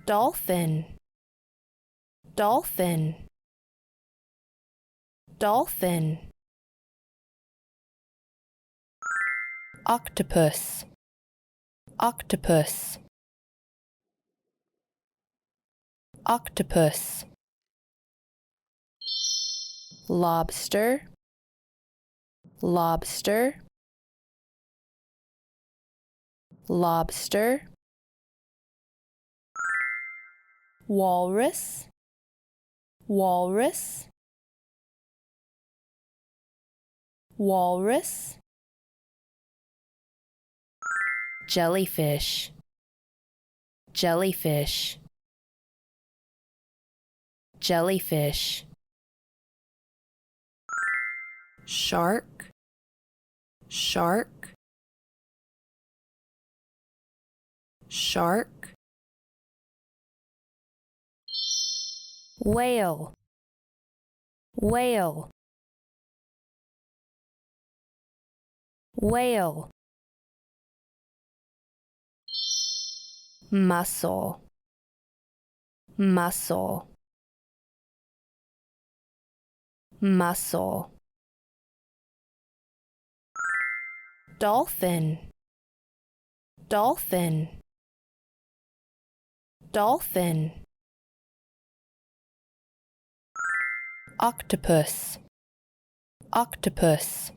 dolphin, dolphin, dolphin. Octopus, octopus, octopus. Lobster, lobster, lobster. Walrus, walrus, walrus. Jellyfish, jellyfish, jellyfish. Shark, shark, shark. Whale, whale, whale. Mussel, mussel, mussel. Dolphin, dolphin, dolphin. Octopus, octopus,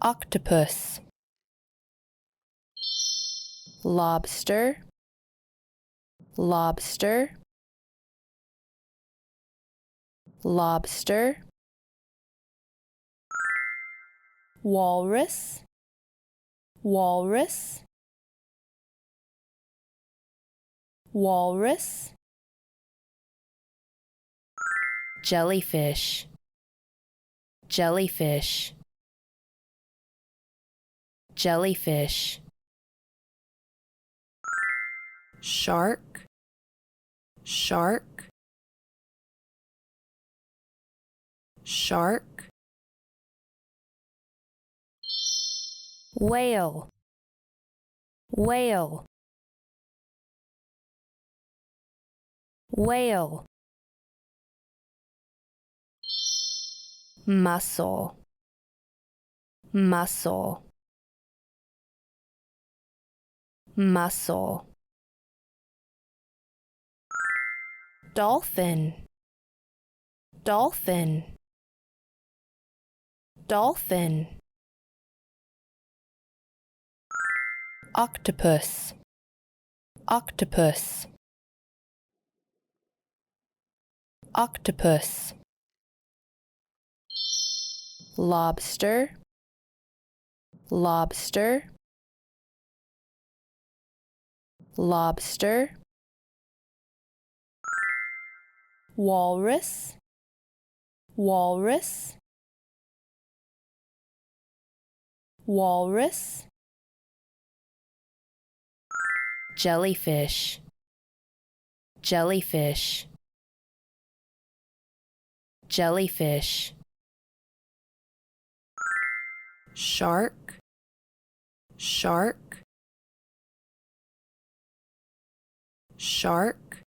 octopus. Lobster, lobster, lobster. Walrus, walrus, walrus. Jellyfish, jellyfish, jellyfish. Shark, shark, shark. Whale, whale, whale. Mussel, mussel, mussel. Dolphin, dolphin, dolphin. Octopus, octopus, octopus. Lobster, lobster, lobster. Walrus, walrus, walrus. Jellyfish, jellyfish, jellyfish. Shark, shark, shark.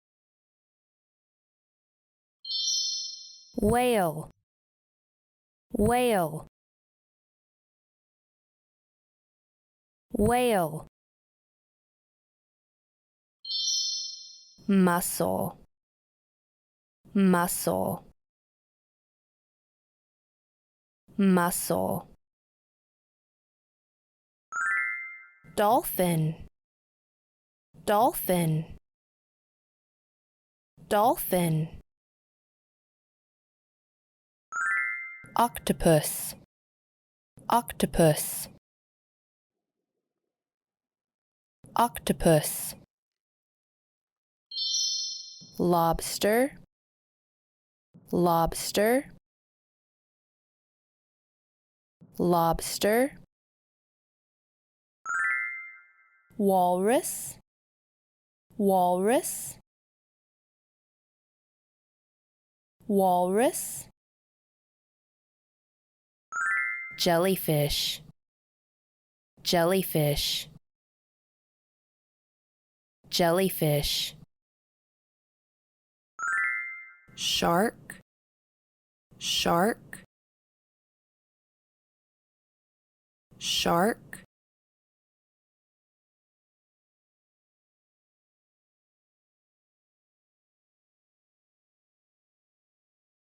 Whale, whale, whale. Mussel, mussel, mussel. Dolphin, dolphin, dolphin. Octopus, octopus, octopus. Lobster, lobster, lobster. Walrus, walrus, walrus. Jellyfish, jellyfish, jellyfish, shark, shark, shark,